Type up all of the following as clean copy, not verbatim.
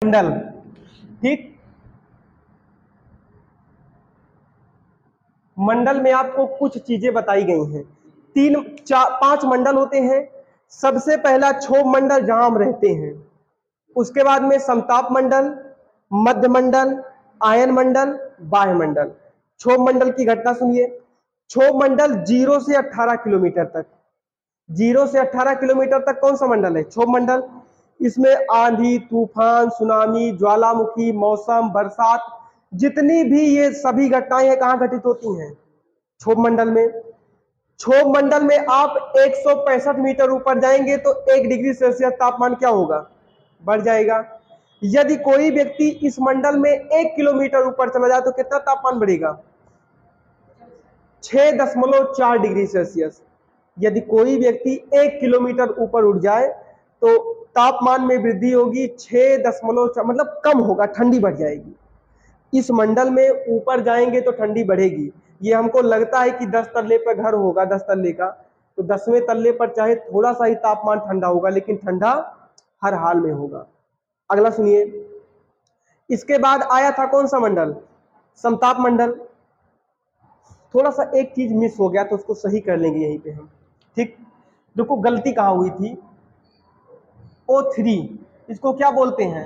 मंडल। ठीक, मंडल में आपको कुछ चीजें बताई गई हैं। तीन चार पांच मंडल होते हैं। सबसे पहला क्षोभ मंडल जहां हम रहते हैं, उसके बाद में समताप मंडल, मध्य मंडल, आयन मंडल, बाह्य मंडल। क्षोभ मंडल की घटना सुनिए। क्षोभ मंडल 0 से 18 किलोमीटर तक, 0 से 18 किलोमीटर तक कौन सा मंडल है? क्षोभ मंडल। इसमें आंधी, तूफान, सुनामी, ज्वालामुखी, मौसम, बरसात, जितनी भी ये सभी घटनाएं हैं कहां घटित होती हैं? क्षोभ मंडल में। क्षोभ मंडल में आप 165 मीटर ऊपर जाएंगे तो 1 डिग्री सेल्सियस तापमान क्या होगा? बढ़ जाएगा। यदि कोई व्यक्ति इस मंडल में 1 किलोमीटर ऊपर चला जाए तो कितना तापमान बढ़ेगा? 6.4 डिग्री सेल्सियस। यदि कोई व्यक्ति 1 किलोमीटर ऊपर उठ जाए तो तापमान में वृद्धि होगी 6 मतलब कम होगा, ठंडी बढ़ जाएगी। इस मंडल में ऊपर जाएंगे तो ठंडी बढ़ेगी। ये हमको लगता है कि 10 तल्ले पर घर होगा, 10 तल्ले का, तो 10वें तल्ले पर चाहे थोड़ा सा ही तापमान ठंडा होगा, लेकिन ठंडा हर हाल में होगा। अगला सुनिए। इसके बाद आया था कौन सा मंडल? समताप मंडल। थोड़ा सा एक चीज मिस हो गया तो उसको सही कर लेंगे यहीं पे हम। ठीक, देखो गलती कहां हुई थी। O3, इसको क्या बोलते हैं?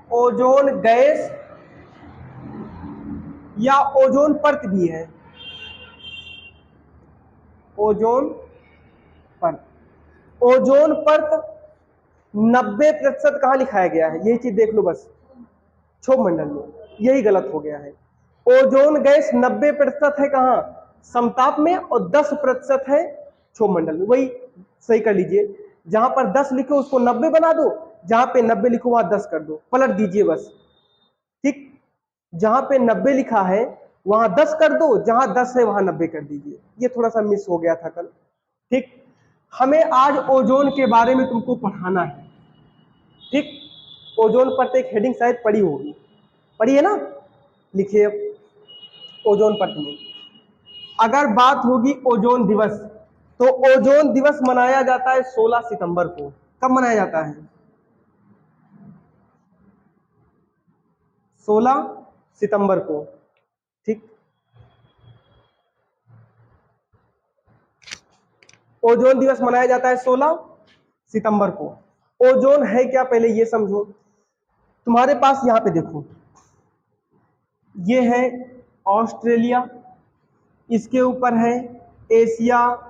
ओजोन गैस या ओजोन परत भी है। ओजोन परत, ओजोन परत 90% कहां लिखाया गया है? यही चीज देख लो बस, क्षोभ मंडल में। यही गलत हो गया है। ओजोन गैस 90% है कहां? समताप में, और 10% है क्षोभ मंडल में। वही सही कर लीजिए। जहां पर 10 लिखो उसको 90 बना दो, जहां पे 90 लिखो वहां 10 कर दो, पलट दीजिए बस। ठीक, जहां पे 90 लिखा है वहां 10 कर दो, जहां 10 है वहां 90 कर दीजिए। ये थोड़ा सा मिस हो गया था कल। ठीक, हमें आज ओजोन के बारे में तुमको पढ़ाना है। ठीक, ओजोन परत एक हेडिंग शायद पढ़ी होगी, पढ़ी है ना? लिखिए ओजोन परत में। अगर बात होगी ओजोन दिवस, तो ओजोन दिवस मनाया जाता है 16 सितंबर को। कब मनाया जाता है? 16 सितंबर को। ठीक, ओजोन दिवस मनाया जाता है 16 सितंबर को। ओजोन है क्या पहले ये समझो। तुम्हारे पास यहां पे देखो, ये है ऑस्ट्रेलिया, इसके ऊपर है एशिया,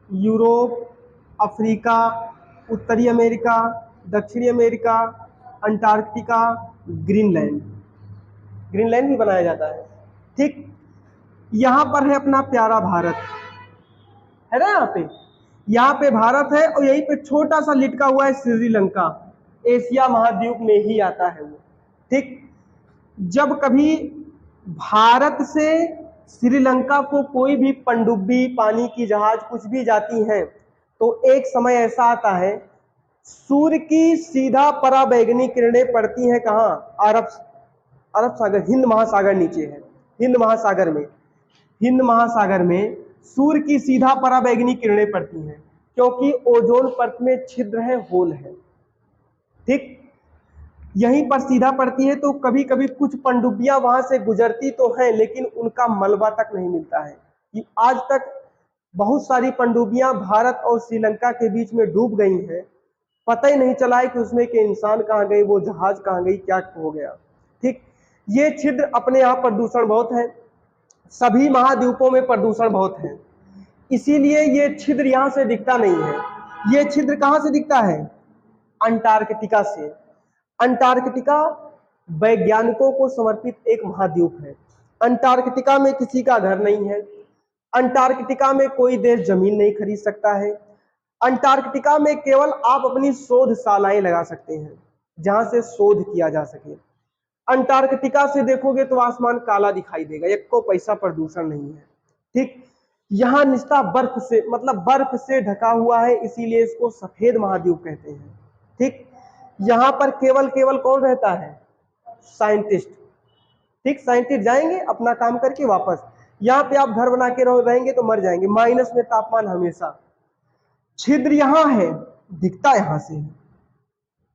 यूरोप, अफ्रीका, उत्तरी अमेरिका, दक्षिणी अमेरिका, अंटार्कटिका, ग्रीनलैंड। ग्रीनलैंड भी बनाया जाता है। ठीक, यहां पर है अपना प्यारा भारत, है ना? यहाँ पे भारत है, और यहीं पे छोटा सा लिटका हुआ है श्रीलंका। एशिया महाद्वीप में ही आता है वो। ठीक, जब कभी भारत से श्रीलंका को कोई भी पनडुब्बी, पानी की जहाज, कुछ भी जाती हैं, तो एक समय ऐसा आता है सूर्य की सीधा पराबैंगनी किरणें पड़ती हैं कहाँ? अरब अरब सागर, हिंद महासागर नीचे है, हिंद महासागर में। हिंद महासागर में सूर्य की सीधा पराबैंगनी किरणें पड़ती हैं, क्योंकि ओजोन परत में छिद्र है, होल है। ठीक, यहीं पर सीधा पड़ती है, तो कभी कभी कुछ पनडुब्बियां वहां से गुजरती तो हैं, लेकिन उनका मलबा तक नहीं मिलता है। कि आज तक बहुत सारी पनडुब्बियां भारत और श्रीलंका के बीच में डूब गई हैं, पता ही नहीं चला है कि उसमें के इंसान कहाँ गए, वो जहाज कहाँ गई, क्या हो गया। ठीक, ये छिद्र अपने यहाँ प्रदूषण बहुत है, सभी महाद्वीपों में प्रदूषण बहुत है, इसीलिए ये छिद्र यहां से दिखता नहीं है। ये छिद्र कहां से दिखता है? अंटार्कटिका से। अंटार्कटिका वैज्ञानिकों को समर्पित एक महाद्वीप है। अंटार्कटिका में किसी का घर नहीं है। अंटार्कटिका में कोई देश जमीन नहीं खरीद सकता है। अंटार्कटिका में केवल आप अपनी शोधशालाएं लगा सकते हैं, जहां से शोध किया जा सके। अंटार्कटिका से देखोगे तो आसमान काला दिखाई देगा, एक को पैसा प्रदूषण नहीं है। ठीक, यहां निस्ता बर्फ से, मतलब बर्फ से ढका हुआ है, इसीलिए इसको सफेद महाद्वीप कहते हैं। ठीक, यहां पर केवल केवल कौन रहता है? साइंटिस्ट। ठीक, साइंटिस्ट जाएंगे अपना काम करके वापस। यहाँ पे आप घर बना के रहेंगे तो मर जाएंगे, माइनस में तापमान हमेशा। छिद्र यहां है, दिखता यहां से है।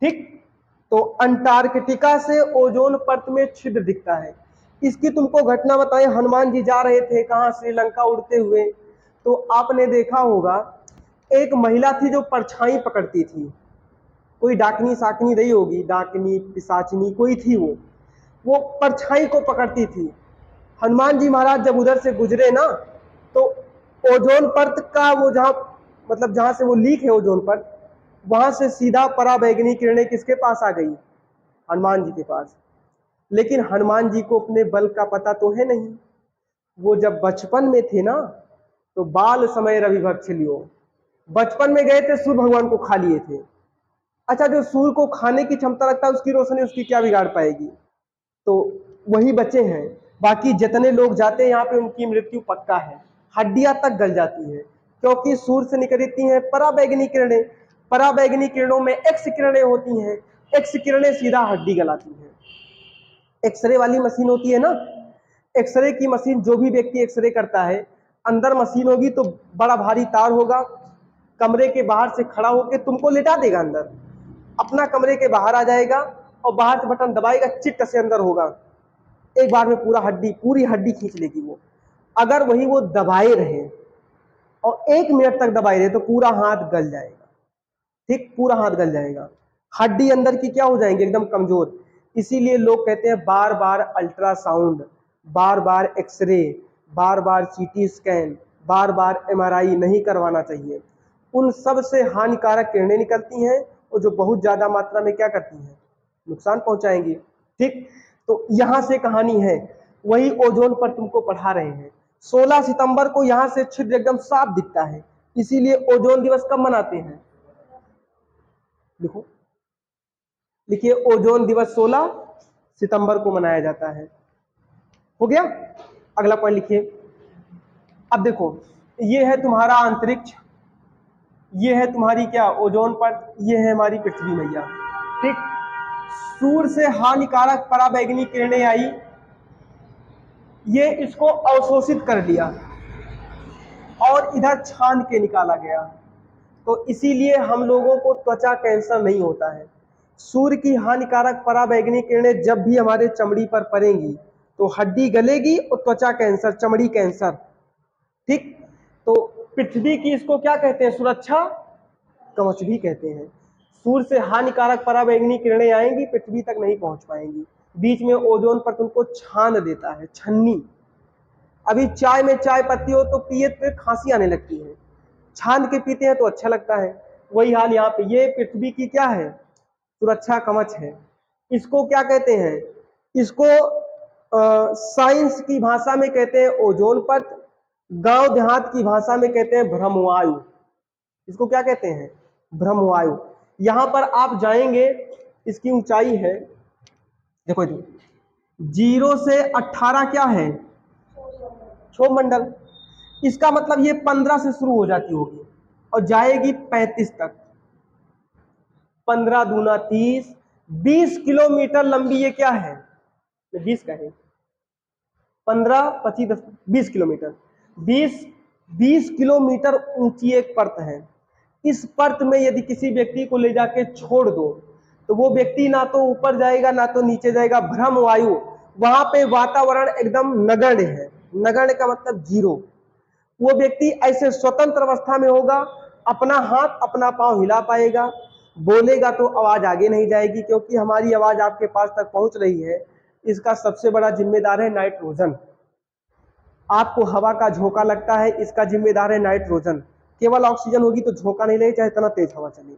ठीक, तो अंटार्कटिका से ओजोन परत में छिद्र दिखता है। इसकी तुमको घटना बताएं, हनुमान जी जा रहे थे कहाँ, श्रीलंका उड़ते हुए, तो आपने देखा होगा एक महिला थी जो परछाई पकड़ती थी, कोई डाकनी साकनी रही होगी, डाकनी पिशाचनी कोई थी, वो परछाई को पकड़ती थी। हनुमान जी महाराज जब उधर से गुजरे ना, तो ओजोन परत का वो जहां, मतलब जहां से वो लीक है ओजोन परत, वहां से सीधा पराबैंगनी किरणें किसके पास आ गई? हनुमान जी के पास। लेकिन हनुमान जी को अपने बल का पता तो है नहीं। वो जब बचपन में थे ना, तो बाल समय रवि भक्ष लियो, बचपन में गए थे, सूर्य भगवान को खा लिए थे। अच्छा, जो सूर्य को खाने की क्षमता रखता है उसकी रोशनी उसकी क्या बिगाड़ पाएगी? तो वही बचे हैं। बाकी जितने लोग जाते हैं यहाँ पे उनकी मृत्यु पक्का है, हड्डियां तक गल जाती है, क्योंकि सूर्य से निकलती हैं पराबैंगनी किरणें। पराबैंगनी किरणों में एक्स किरणें होती हैं, एक्स किरणें सीधा हड्डी गलाती हैं। एक्सरे वाली मशीन होती है ना, एक्सरे की मशीन, जो भी व्यक्ति एक्सरे करता है, अंदर मशीन होगी तो बड़ा भारी तार होगा, कमरे के बाहर से खड़ा होकर तुमको लेटा देगा अंदर, अपना कमरे के बाहर आ जाएगा और बाहर से बटन दबाएगा, चिट्ट से अंदर होगा, एक बार में पूरी हड्डी खींच लेगी वो। अगर वही वो दबाए रहे और 1 मिनट तक दबाए रहे तो पूरा हाथ गल जाएगा। ठीक, पूरा हाथ गल जाएगा, हड्डी अंदर की क्या हो जाएंगी? एकदम कमजोर। इसीलिए लोग कहते हैं बार बार अल्ट्रासाउंड, बार बार एक्सरे, बार बार सीटी स्कैन, बार बार एमआरआई नहीं करवाना चाहिए। उन सब से हानिकारक किरणें निकलती हैं और जो बहुत ज्यादा मात्रा में क्या करती हैं? नुकसान पहुंचाएंगी। ठीक, तो यहां से कहानी है, वही ओजोन पर तुमको पढ़ा रहे हैं। 16 सितंबर को यहां से छिद्र एकदम साफ दिखता है, इसीलिए ओजोन दिवस कब मनाते हैं? लिखो, लिखिए, ओजोन दिवस 16 सितंबर को मनाया जाता है। हो गया? अगला पॉइंट लिखिए। अब देखो, ये है तुम्हारा अंतरिक्ष, ये है तुम्हारी क्या? ओजोन परत, ये है हमारी पृथ्वी मैया। ठीक, सूर्य से हानिकारक पराबैंगनी किरणें आई, ये इसको अवशोषित कर लिया और इधर छान के निकाला गया। तो इसीलिए हम लोगों को त्वचा कैंसर नहीं होता है। सूर्य की हानिकारक पराबैंगनी किरणें जब भी हमारे चमड़ी पर पड़ेंगी तो हड्डी गलेगी और त्वचा कैंसर, चमड़ी कैंसर। ठीक, तो पृथ्वी की इसको क्या कहते हैं? सुरक्षा कवच भी कहते हैं। सूर्य से हानिकारक पराबैंगनी किरणें आएंगी, पृथ्वी तक नहीं पहुंच पाएंगी, बीच में ओजोन परत उनको छान देता है, छन्नी। अभी चाय में चाय पत्ती हो तो पिए तो खांसी आने लगती है, छान के पीते हैं तो अच्छा लगता है। वही हाल यहाँ पे, ये पृथ्वी की क्या है? सुरक्षा कवच है। इसको क्या कहते हैं? इसको साइंस की भाषा में कहते हैं ओजोन परत, गांव देहात की भाषा में कहते हैं भ्रमवायु। इसको क्या कहते हैं? भ्रमवायु। यहां पर आप जाएंगे, इसकी ऊंचाई है, देखो 0 से 18 क्या है? क्षोभ मंडल। इसका मतलब ये 15 से शुरू हो जाती होगी और जाएगी 35 तक। 15 दूना 30, 20 किलोमीटर लंबी ये क्या है? 20 का है, 15 25 10 20 किलोमीटर, 20 किलोमीटर ऊंची एक परत है। इस परत में यदि किसी व्यक्ति को ले जाके छोड़ दो तो वो व्यक्ति ना तो ऊपर जाएगा ना तो नीचे जाएगा, भ्रम वायु। वहां पे वातावरण एकदम नगण्य है, नगण्य का मतलब जीरो। वो व्यक्ति ऐसे स्वतंत्र अवस्था में होगा, अपना हाथ अपना पांव हिला पाएगा, बोलेगा तो आवाज आगे नहीं जाएगी, क्योंकि हमारी आवाज आपके पास तक पहुंच रही है, इसका सबसे बड़ा जिम्मेदार है नाइट्रोजन। आपको हवा का झोंका लगता है, इसका जिम्मेदार है नाइट्रोजन। केवल ऑक्सीजन होगी तो झोंका नहीं लगेगा, चाहे इतना तेज हवा चले,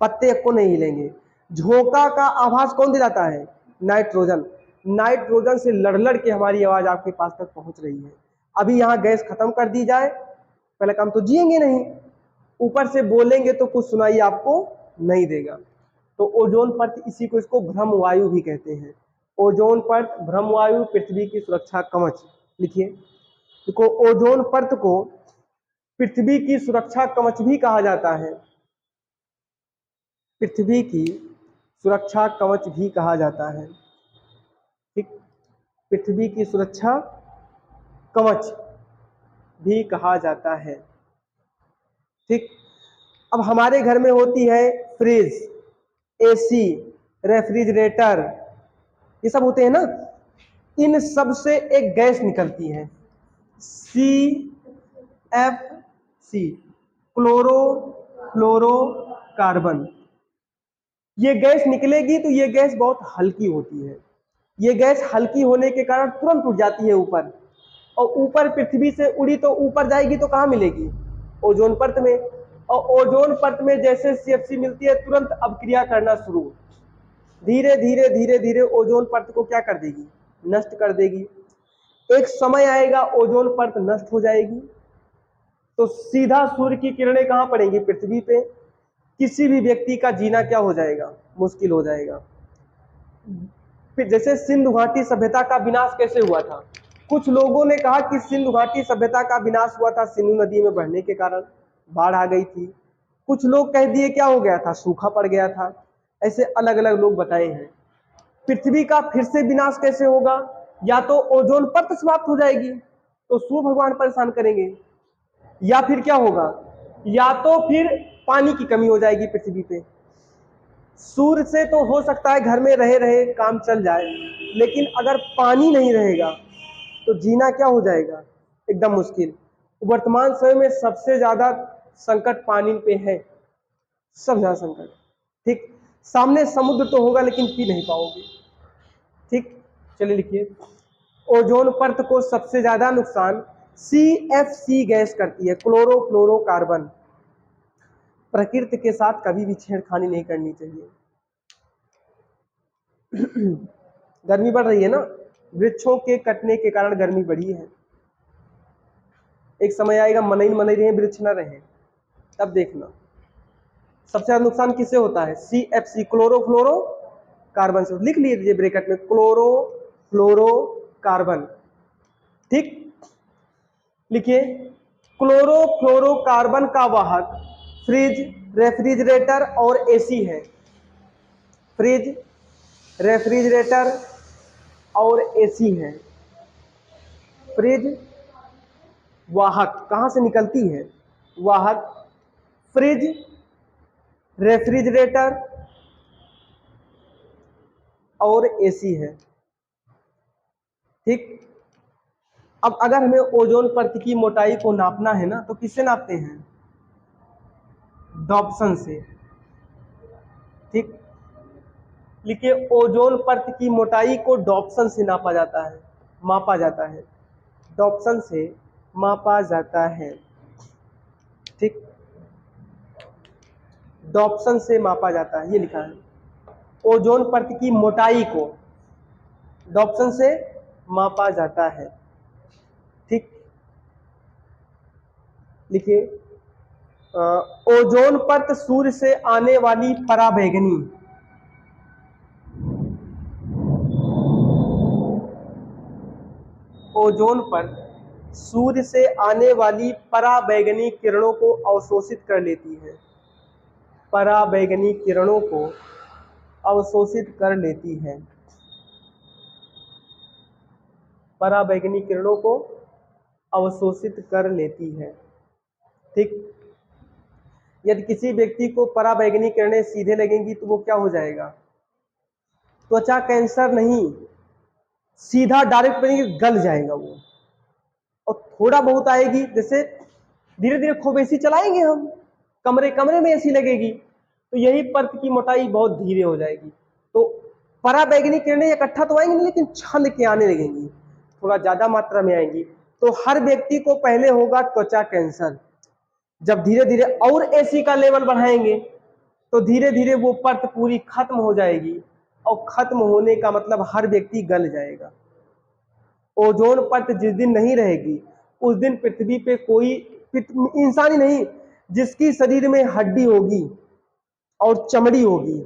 पत्ते को नहीं हिलेंगे। झोंका का आभास कौन दिलाता है? नाइट्रोजन। नाइट्रोजन से लड़ लड़ के हमारी आवाज आपके पास तक पहुंच रही है। अभी यहाँ गैस खत्म कर दी जाए, पहले काम तो जिएंगे नहीं, ऊपर से बोलेंगे तो कुछ सुनाई आपको नहीं देगा। तो ओजोन परत, इसी को इसको भ्रम वायु भी कहते हैं। ओजोन परत, भ्रम वायु, पृथ्वी की सुरक्षा कवच। लिखिए, देखो, ओजोन परत को पृथ्वी की सुरक्षा कवच भी कहा जाता है, पृथ्वी की सुरक्षा कवच भी कहा जाता है। ठीक, पृथ्वी की सुरक्षा कवच भी कहा जाता है। ठीक, अब हमारे घर में होती है फ्रिज, एसी, रेफ्रिजरेटर, ये सब होते हैं ना, इन सब से एक गैस निकलती है CFC, क्लोरो फ्लोरो कार्बन। ये गैस निकलेगी तो ये गैस बहुत हल्की होती है। ये गैस हल्की होने के कारण तुरंत उड़ जाती है ऊपर, और ऊपर पृथ्वी से उड़ी तो ऊपर जाएगी तो कहाँ मिलेगी? ओजोन परत में। और ओजोन परत में जैसे CFC मिलती है तुरंत अपक्रिया करना शुरू, धीरे धीरे धीरे धीरे ओजोन परत को क्या कर देगी? नष्ट कर देगी। एक समय आएगा ओजोन परत नष्ट हो जाएगी तो सीधा सूर्य की किरणें कहाँ पड़ेंगी? पृथ्वी पे। किसी भी व्यक्ति का जीना क्या हो जाएगा? मुश्किल हो जाएगा। फिर जैसे सिंधु घाटी सभ्यता का विनाश कैसे हुआ था? कुछ लोगों ने कहा कि सिंधु घाटी सभ्यता का विनाश हुआ था सिंधु नदी में बढ़ने के कारण, बाढ़ आ गई थी। कुछ लोग कह दिए क्या हो गया था? सूखा पड़ गया था। ऐसे अलग अलग लोग बताए हैं। पृथ्वी का फिर से विनाश कैसे होगा? या तो ओजोन परत समाप्त हो जाएगी तो सूर्य भगवान परेशान करेंगे, या फिर क्या होगा? या तो फिर पानी की कमी हो जाएगी पृथ्वी पे। सूर्य से तो हो सकता है घर में रहे रहे काम चल जाए, लेकिन अगर पानी नहीं रहेगा तो जीना क्या हो जाएगा? एकदम मुश्किल। वर्तमान समय में सबसे ज्यादा संकट पानी पे है, सबसे ज्यादा संकट। ठीक, सामने समुद्र तो होगा लेकिन पी नहीं पाओगे। ठीक, चलिए लिखिए। ओजोन परत को सबसे ज्यादा नुकसान CFC गैस करती है, क्लोरोफ्लोरोकार्बन। प्रकृति के साथ कभी भी छेड़खानी नहीं करनी चाहिए। गर्मी बढ़ रही है ना, वृक्षों के कटने के कारण गर्मी बढ़ी है। एक समय आएगा मनई मनई रहे वृक्ष न रहे, तब देखना। सबसे ज्यादा नुकसान किससे होता है? CFC, क्लोरोफ्लोरो कार्बन से। लिख लीजिए ब्रैकेट में, क्लोरोफ्लोरो कार्बन। ठीक, लिखिए। क्लोरोफ्लोरोकार्बन का वाहक फ्रिज, रेफ्रिजरेटर और AC है। फ्रिज, रेफ्रिजरेटर और AC है। फ्रिज वाहक कहां से निकलती है? वाहक, फ्रिज, रेफ्रिजरेटर और AC है। ठीक, अब अगर हमें ओजोन परत की मोटाई को नापना है ना, तो किससे नापते हैं? डॉप्सन से। ठीक, लिखिए। ओजोन परत की मोटाई को डॉप्सन से नापा जाता है, मापा जाता है। डॉप्सन से मापा जाता है। ठीक, डॉप्सन से मापा जाता है, ये लिखा है। ओजोन परत की मोटाई को डॉप्सन से मापा जाता है। ठीक, लिखिए। ओजोन परत सूर्य से आने वाली पराबैंगनी, ओजोन परत सूर्य से आने वाली पराबैंगनी किरणों को अवशोषित कर लेती है। पराबैंगनी किरणों को अवशोषित कर लेती है। पराबैंगनी किरणों को अवशोषित कर लेती है। ठीक, यदि किसी व्यक्ति को पराबैंगनी किरणें सीधे लगेंगी तो वो क्या हो जाएगा? त्वचा कैंसर नहीं, सीधा डायरेक्ट पड़ेगी, गल जाएगा वो। और थोड़ा बहुत आएगी, जैसे धीरे धीरे खूब AC चलाएंगे हम, कमरे कमरे में AC लगेगी, तो यही परत की मोटाई बहुत धीरे हो जाएगी। तो पराबैंगनी किरणें इकट्ठा तो आएंगी लेकिन छल के आने लगेंगी, थोड़ा ज्यादा मात्रा में आएंगी। तो हर व्यक्ति को पहले होगा त्वचा कैंसर। जब धीरे धीरे और AC का लेवल बढ़ाएंगे तो धीरे धीरे वो परत पूरी खत्म हो जाएगी, और खत्म होने का मतलब हर व्यक्ति गल जाएगा। ओजोन परत जिस दिन नहीं रहेगी उस दिन पृथ्वी पे कोई इंसान ही नहीं, जिसकी शरीर में हड्डी होगी और चमड़ी होगी,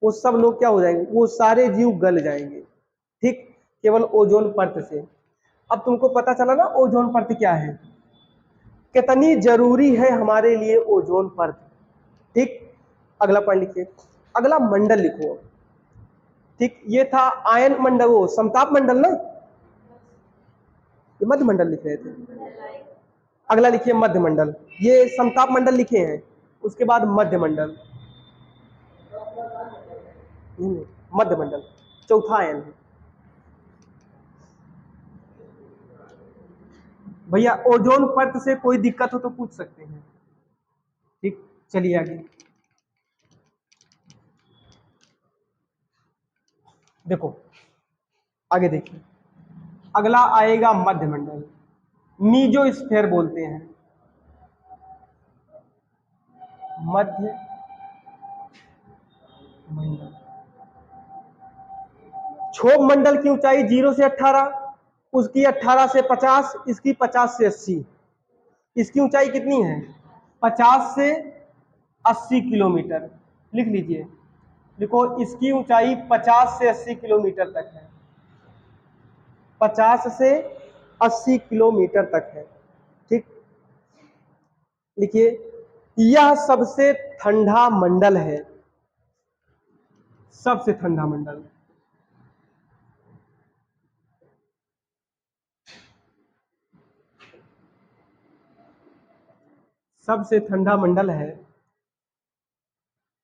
वो सब लोग क्या हो जाएंगे? वो सारे जीव गल जाएंगे। ठीक, केवल ओजोन परत से। अब तुमको पता चला ना ओजोन परत क्या है, कितनी जरूरी है हमारे लिए ओजोन परत। ठीक, अगला पॉइंट लिखिए। अगला मंडल लिखो। ठीक, ये था आयन मंडल, वो समताप मंडल ना, ये मध्य मंडल लिख रहे थे। अगला लिखिए मध्य मंडल। ये समताप मंडल लिखे हैं, उसके बाद मध्य मंडल। नहीं, मध्य मंडल चौथा आयन है। भैया ओजोन परत से कोई दिक्कत हो तो पूछ सकते हैं। ठीक, चलिए आगे देखो, आगे देखिए, अगला आएगा मध्य मंडल, मीजोस्फीयर बोलते हैं, मध्य मंडल। क्षोभ मंडल की ऊंचाई 0 से 18, उसकी 18 से 50, इसकी 50 से 80। इसकी ऊंचाई कितनी है? 50 से 80 किलोमीटर। लिख लीजिए, देखो इसकी ऊंचाई 50 से 80 किलोमीटर तक है, 50 से 80 किलोमीटर तक है। ठीक, लिखिए, यह सबसे ठंडा मंडल है, सबसे ठंडा मंडल। सबसे ठंडा मंडल है।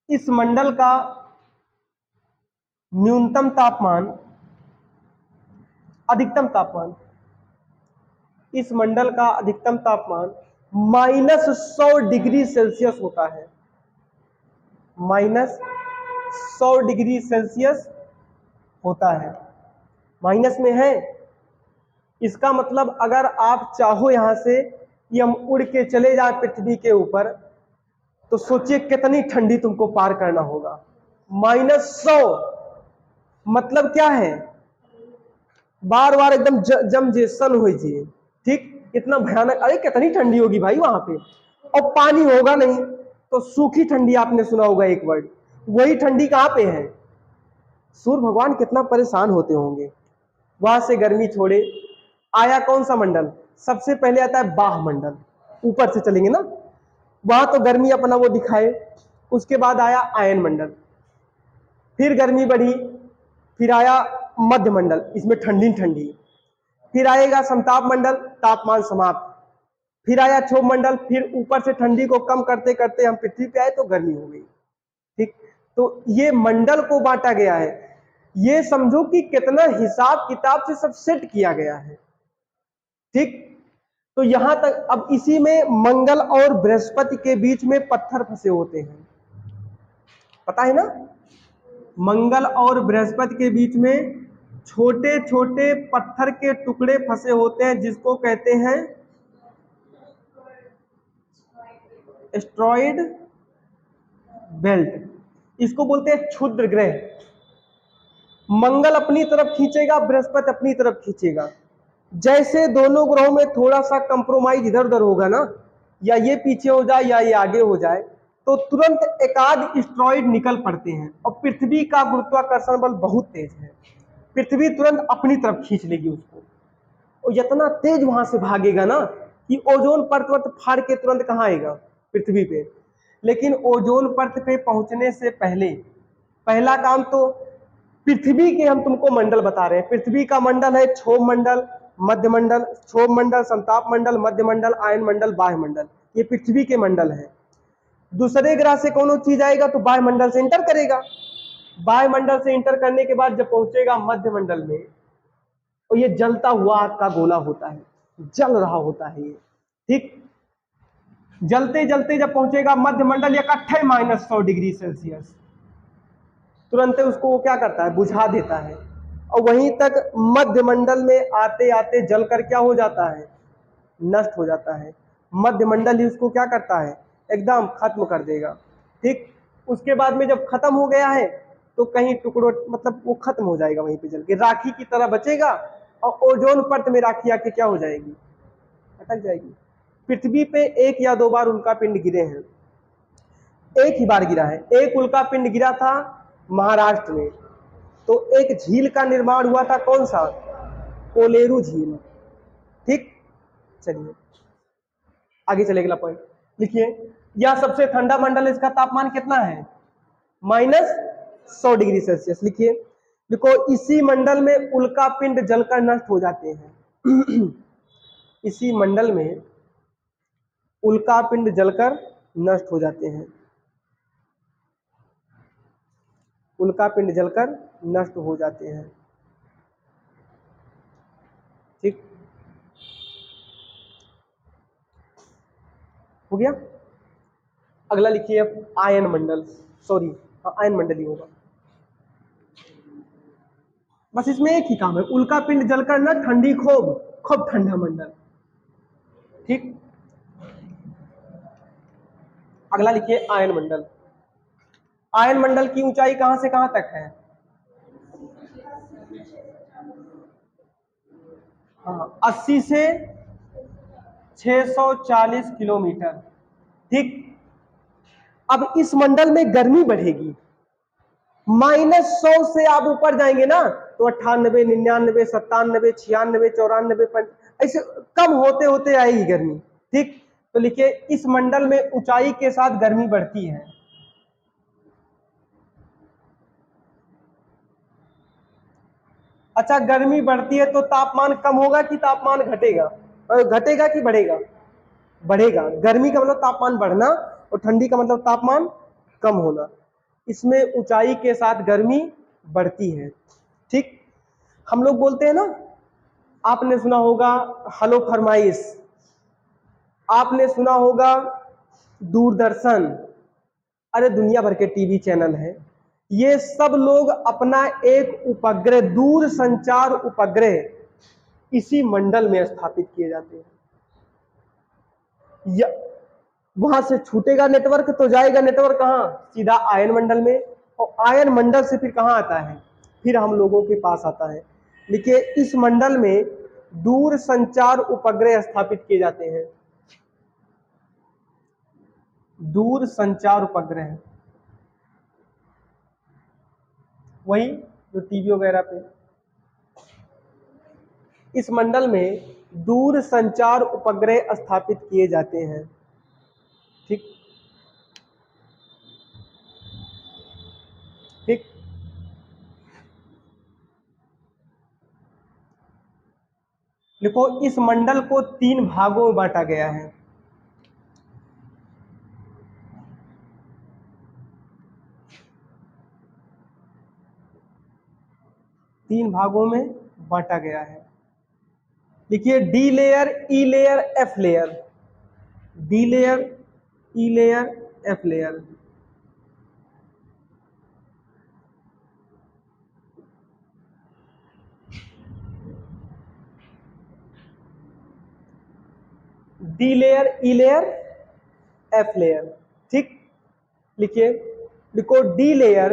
इस मंडल का न्यूनतम तापमान, अधिकतम तापमान, इस मंडल का अधिकतम तापमान -100 डिग्री सेल्सियस होता है, -100 डिग्री सेल्सियस होता है। माइनस में है, इसका मतलब अगर आप चाहो यहां से कि हम उड़ के चले जाए पृथ्वी के ऊपर, तो सोचिए कितनी ठंडी तुमको पार करना होगा। -100 मतलब क्या है? बार बार एकदम जम जेसन हो जाइए। ठीक, इतना भयानक, अरे कितनी ठंडी होगी भाई वहां पे, और पानी होगा नहीं, तो सूखी ठंडी आपने सुना होगा एक वर्ड, वही ठंडी कहां पे है? सूर्य भगवान कितना परेशान होते होंगे। वहां से गर्मी छोड़े आया कौन सा मंडल? सबसे पहले आता है बाह मंडल, ऊपर से चलेंगे ना, वहां तो गर्मी अपना वो दिखाए। उसके बाद आया आयन मंडल, फिर गर्मी बढ़ी, फिर आया मध्य मंडल, इसमें ठंडी ठंडी, फिर आएगा समताप मंडल, तापमान समाप्त, फिर आया क्षोभ मंडल, फिर ऊपर से ठंडी को कम करते करते हम पृथ्वी पे आए तो गर्मी हो गई। ठीक, तो ये मंडल को बांटा गया है। ये समझो कि कितना हिसाब किताब से सब सेट किया गया है। ठीक, तो यहां तक, अब इसी में मंगल और बृहस्पति के बीच में पत्थर फंसे होते हैं, पता है ना? मंगल और बृहस्पति के बीच में छोटे छोटे पत्थर के टुकड़े फंसे होते हैं, जिसको कहते हैं एस्ट्रॉइड बेल्ट, इसको बोलते हैं क्षुद्र ग्रह। मंगल अपनी तरफ खींचेगा, बृहस्पति अपनी तरफ खींचेगा। जैसे दोनों ग्रहों में थोड़ा सा कंप्रोमाइज इधर उधर होगा ना, या ये पीछे हो जाए या ये आगे हो जाए, तो तुरंत एकाध एस्ट्रॉइड निकल पड़ते हैं। और पृथ्वी का गुरुत्वाकर्षण बल बहुत तेज है, पृथ्वी तुरंत अपनी तरफ खींच लेगी उसको, और इतना तेज वहां से भागेगा ना कि ओजोन परत फाड़ के तुरंत कहां आएगा? पृथ्वी पे। लेकिन ओजोन परत पे पहुंचने से पहले पहला काम तो पृथ्वी के हम तुमको मंडल बता रहे हैं। पृथ्वी का मंडल है क्षोभ मंडल, मध्य मंडल, क्षोभ मंडल, संताप मंडल, मध्य मंडल, आयन मंडल, बाह्य मंडल, ये पृथ्वी के मंडल है। दूसरे ग्रह से कोनो चीज आएगा तो बाह्य मंडल से इंटर करेगा, बाह्य मंडल से इंटर करने के बाद जब पहुंचेगा मध्य मंडल में, तो ये जलता हुआ आग का गोला होता है, जल रहा होता है ये। ठीक, जलते जलते जब पहुंचेगा मध्य मंडल, इकट्ठे -100 डिग्री सेल्सियस, तुरंत उसको वो क्या करता है? बुझा देता है। और वहीं तक मध्य मंडल में आते आते जलकर क्या हो जाता है? नष्ट हो जाता है। मध्य मंडल ही उसको क्या करता है? एकदम खत्म कर देगा। ठीक, उसके बाद में जब खत्म हो गया है तो कहीं टुकड़ों, मतलब वो खत्म हो जाएगा, वहीं पे जल के राखी की तरह बचेगा, और ओजोन परत में राखी आके क्या हो जाएगी? अटक जाएगी। पृथ्वी पे एक या दो बार उल्का पिंड गिरे हैं, एक ही बार गिरा है। एक उल्का पिंड गिरा था महाराष्ट्र में, तो एक झील का निर्माण हुआ था, कौन सा? कोलेरू झील। ठीक, चलिए आगे चले, अगला पॉइंट लिखिए, यह सबसे ठंडा मंडल, इसका तापमान कितना है? -100 डिग्री सेल्सियस। लिखिए, देखो इसी मंडल में उल्का पिंड जलकर नष्ट हो जाते हैं। इसी मंडल में उल्का पिंड जलकर नष्ट हो जाते हैं। उल्का पिंड जलकर नष्ट हो जाते हैं। ठीक हो गया। अगला लिखिए अब आयन मंडल, सॉरी हाँ आयन मंडल ही होगा। बस इसमें एक ही काम है, उल्का पिंड जलकर न ठंडी खूब खूब ठंडा मंडल। ठीक, अगला लिखिए आयन मंडल। आयन मंडल की ऊंचाई कहां से कहां तक है? हाँ 80 से 640 किलोमीटर। ठीक, अब इस मंडल में गर्मी बढ़ेगी, -100 से आप ऊपर जाएंगे ना तो 98, 99, 97, 96, 94, ऐसे कम होते होते आएगी गर्मी। ठीक, तो लिखिए इस मंडल में ऊंचाई के साथ गर्मी बढ़ती है। अच्छा, गर्मी बढ़ती है तो तापमान कम होगा कि तापमान घटेगा? घटेगा कि बढ़ेगा? बढ़ेगा। गर्मी का मतलब तापमान बढ़ना और ठंडी का मतलब तापमान कम होना। इसमें ऊंचाई के साथ गर्मी बढ़ती है। ठीक, हम लोग बोलते हैं ना, आपने सुना होगा हलो फरमाइश, आपने सुना होगा दूरदर्शन, अरे दुनिया भर के टीवी चैनल हैं, ये सब लोग अपना एक उपग्रह, दूर संचार उपग्रह इसी मंडल में स्थापित किए जाते हैं। या वहां से छूटेगा नेटवर्क तो जाएगा नेटवर्क कहां? सीधा आयन मंडल में, और आयन मंडल से फिर कहां आता है? फिर हम लोगों के पास आता है। देखिए इस मंडल में दूर संचार उपग्रह स्थापित किए जाते हैं। दूर संचार उपग्रह वही जो टीवी वगैरह पे, इस मंडल में दूर संचार उपग्रह स्थापित किए जाते हैं। ठीक ठीक, देखो इस मंडल को 3 भागों में बांटा गया है। तीन भागों में बांटा गया है। देखिए D layer, E layer, F layer, D layer, E layer, F layer. D layer, E layer, F layer. ठीक, लिखिए, लिखो D layer,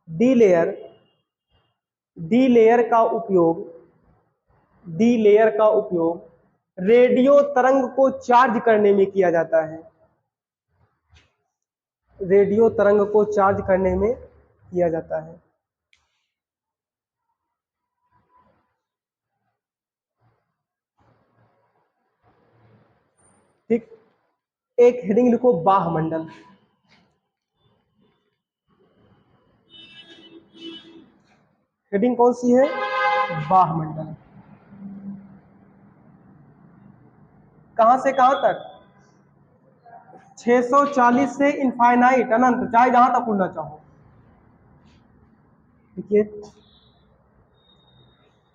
D layer, D layer का उपयोग, डी लेयर का उपयोग रेडियो तरंग को चार्ज करने में किया जाता है। रेडियो तरंग को चार्ज करने में किया जाता है। ठीक, एक हेडिंग लिखो बाह्य मंडल। हेडिंग कौन सी है? बाह्य मंडल। कहां से कहां तक? 640 से इनफाइनाइट, अनंत, चाहे जहां तक उड़ना चाहो। देखिए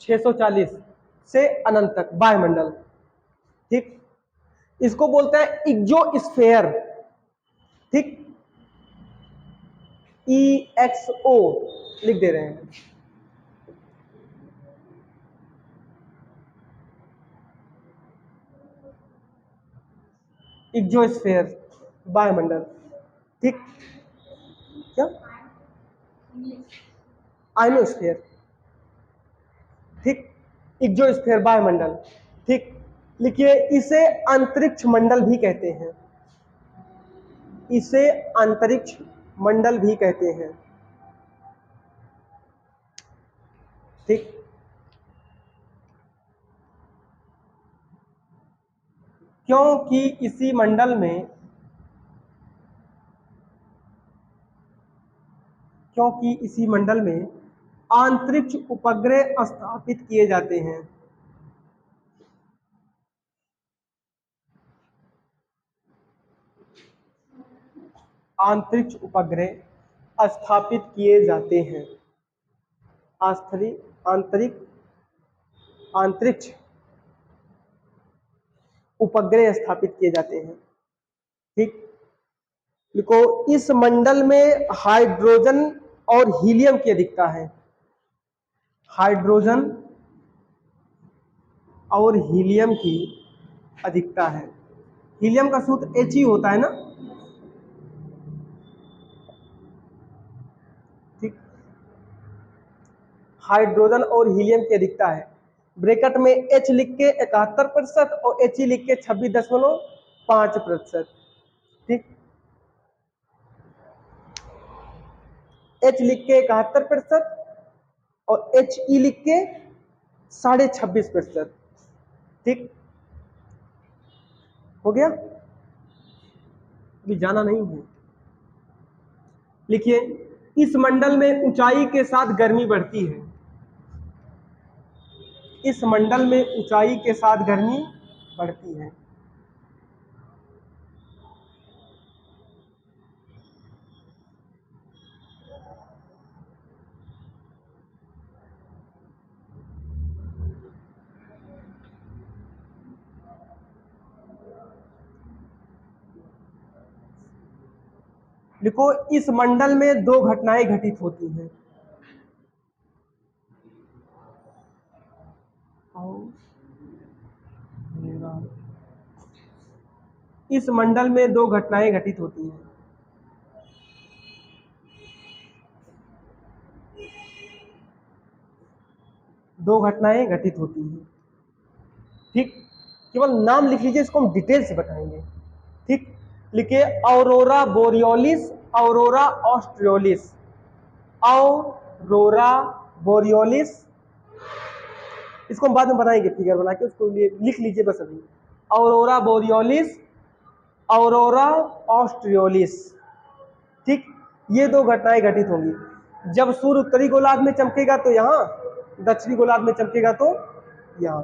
640 से अनंत तक वायुमंडल। ठीक, इसको बोलते हैं इग्जोस्फेयर। ठीक, EXO लिख दे रहे हैं। इग्जोस्फेयर वायुमंडल। ठीक, क्या? आइनोस्फेयर। ठीक, इग्जोस्फेयर वायुमंडल। ठीक, लिखिए इसे अंतरिक्ष मंडल भी कहते हैं, इसे अंतरिक्ष मंडल भी कहते हैं। ठीक, क्योंकि इसी मंडल में, क्योंकि इसी मंडल में अंतरिक्ष उपग्रह स्थापित किए जाते हैं। अंतरिक्ष उपग्रह स्थापित किए जाते हैं। आंतरिक अंतरिक्ष उपग्रह स्थापित किए जाते हैं। ठीक, देखो इस मंडल में हाइड्रोजन और हीलियम की अधिकता है। हाइड्रोजन और हीलियम की अधिकता है। हीलियम का सूत्र He होता है ना। ठीक, हाइड्रोजन और हीलियम की अधिकता है। ब्रैकेट में H लिख के 71% और He लिख के 26.5%। ठीक, H लिख के 71% और He लिख के 26.5%। ठीक, हो गया, अभी जाना नहीं है। लिखिए, इस मंडल में ऊंचाई के साथ गर्मी बढ़ती है। इस मंडल में ऊंचाई के साथ गर्मी बढ़ती है। लिखो, इस मंडल में दो घटनाएं घटित होती हैं। इस मंडल में दो घटनाएं घटित होती हैं। दो घटनाएं घटित होती हैं। ठीक, केवल नाम लिख लीजिए, इसको हम डिटेल से बताएंगे। ठीक, लिखिए, ऑरोरा बोरियोलिस, ऑरोरा ऑस्ट्रियोलिस। ऑरोरा बोरियोलिस, इसको हम बाद में बनाएंगे फिगर बना के, उसको लिख लीजिए बस अभी। Aurora borealis, aurora australis. ठीक, ये दो घटनाएं घटित होंगी। जब सूर्य उत्तरी गोलार्ध में चमकेगा तो यहाँ, दक्षिणी गोलार्ध में चमकेगा तो यहाँ।